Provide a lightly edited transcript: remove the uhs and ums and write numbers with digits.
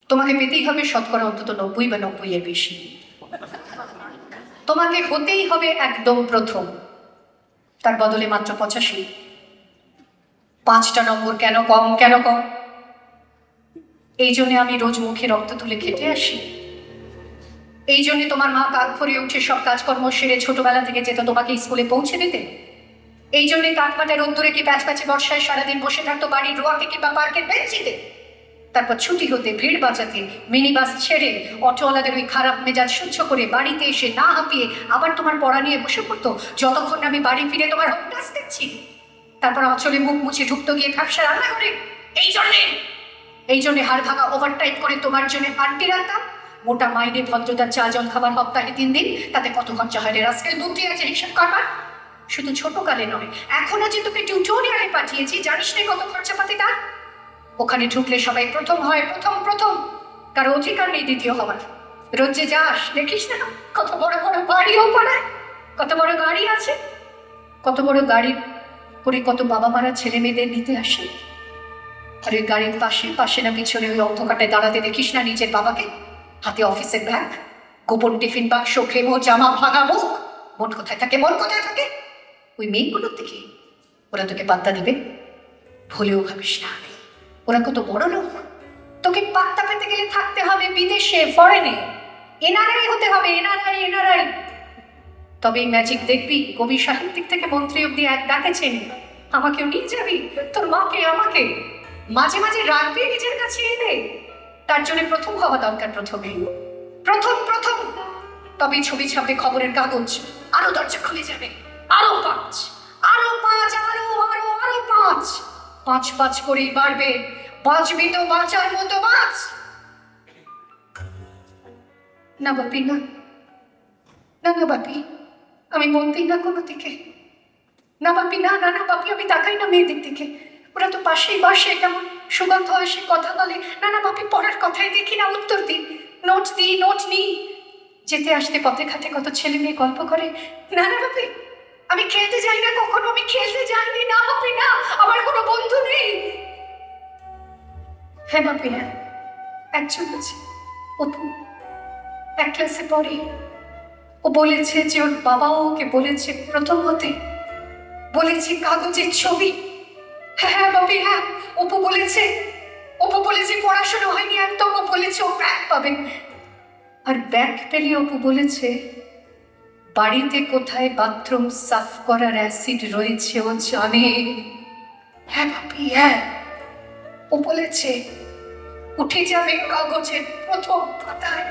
তোমাকে পেতেই হবে শতকরা অন্তত 90 বা 90 এর বেশি। তোমাকে হতেই হবে একদম প্রথম, তার বদলে মাত্র 85। 5টা নম্বর কেন কম, কেন কম? এই জন্য আমি রোজ মুখে রক্ত তুলে খেটে আসি। এই জন্য তোমার মা কাক ভরে উঠে সব কাজকর্ম সেরে ছোটবেলা থেকে যেত তোমাকে স্কুলে পৌঁছে দিতে। এই জন্য কাঠমাটা রোদ্দুরে কি প্যাচ প্যাচে বর্ষায় সারাদিন বসে থাকতো বাড়ির রোয়াকে কিংবা পার্কের বেঞ্চিতে। তারপর ছুটি হতে ভিড় বাঁচাতে মিনি বাস ছেড়ে অটোওয়ালাদের ওই খারাপ মেজাজ সহ্য করে বাড়িতে এসে না হাঁপিয়ে আবার তোমার পড়া নিয়ে বসে পড়তো, যতক্ষণ আমি বাড়ি ফিরে তোমার হোমটাস দেখছি। তারপর অচলে মুখ মুছে ঢুকতো গিয়ে ব্যবসা রান্না করে। এই জন্যে হাড় ভাঙা ওভারটাইম করে তোমার জন্য পার্টি রাখতাম। মোটা মাইনে ভদ্রতার চা জল খাবার সপ্তাহে 3 দিন, তাতে কত খরচা হয় রে রাস্কেল, বুদ্ধি আছে হিসাব করবার? শুধু ছোটকালে নয়, এখনো যে তোকে টিউটোরিয়ালে পাঠিয়েছি, জানিস না কত খরচাপাতি তার? ওখানে ঢুকলে সবাই প্রথম হয়, প্রথম প্রথম, কারো অধিকার নেই দ্বিতীয় হওয়ার। রোজ যে যাস দেখিস না কত বড় বড় বাড়িও পড়ায়, কত বড় গাড়ি আছে, কত বড় গাড়ি করে কত বাবা মারা ছেলে মেয়েদের নিতে আসে। আর ওই গাড়ির পাশে পাশে না পিছনে ওই অন্ধকারটায় দাঁড়াতে দেখিস না নিজের বাবাকে, হাতে অফিসের ব্যাগ, গোপন টিফিন বাক্স, খেমো জামা, ভাঙা মুখ। মন কোথায় থাকে, মন কোথায় থাকে? ওই মেয়েগুলোর দিকে। ওরা তোকে পাত্তা দিবে? ভুলেও ভাবিস না, ওরা কত বড় লোক। তোকে পাত্তা পেতে গেলে থাকতে হবে বিদেশে, ফরেনে, এনআরআই হতে হবে, এনআরআই। তবে এই ম্যাজিক দেখবি, কবি সাহিত্যিক থেকে মন্ত্রী অব্দি এক ডাকেছেন, আমাকেও নিয়ে যাবি, তোর মাকে আমাকে মাঝে মাঝে রাখবি নিজের কাছে এনে। তার জন্য প্রথম হওয়া দরকার, প্রথমে প্রথম প্রথম। তবেই ছবি ছাপবে খবরের কাগজ, আরো দরজা খুলে যাবে, আরো 5, আরো 5, আরো আরো আরো 5, 5 করেই বাড়বে। বাঁচবি তো বাঁচার মতো বাঁচ। না বাপি, না না না বাপি, আমি মন দিই না কোনো দিকে। না বাপি, না না না বাপি, আমি তাকাই না মেয়েদের দিকে, ওরা তো পাশেই বসে, কেমন সুগন্ধ আসে, কথা বলে। না না বাপি, পড়ার কথাই দেখি না, উত্তর দিই, নোট নিই। যেতে আসতে পথে ঘাটে কত ছেলে মেয়ে গল্প করে। না না বাপি, আমি খেলতে যাই না কখনো, আমি খেলতে যাইনি। না বাপি না, আমার কোনো বন্ধু নেই। হ্যাঁ বাপি, হ্যাঁ, একজন আছে, অপু, 1 ক্লাসে পড়ে। ও বলেছে যে ওর বাবাও ওকে বলেছে প্রথম হতে, বলেছে কাগজের ছবি। হ্যাঁ বাপি, হ্যাঁ, অপু বলেছে পড়াশোনা হয়নি একদম। ও বলেছে ও ব্যাক পাবে, আর ব্যাক পেলে অপু বলেছে বাড়িতে কোথায় বাথরুম সাফ করার অ্যাসিড রয়েছে ও জানে। হ্যাঁ বাপি, হ্যাঁ, ও বলেছে উঠে যাবে কাগজের প্রথম পাতায়।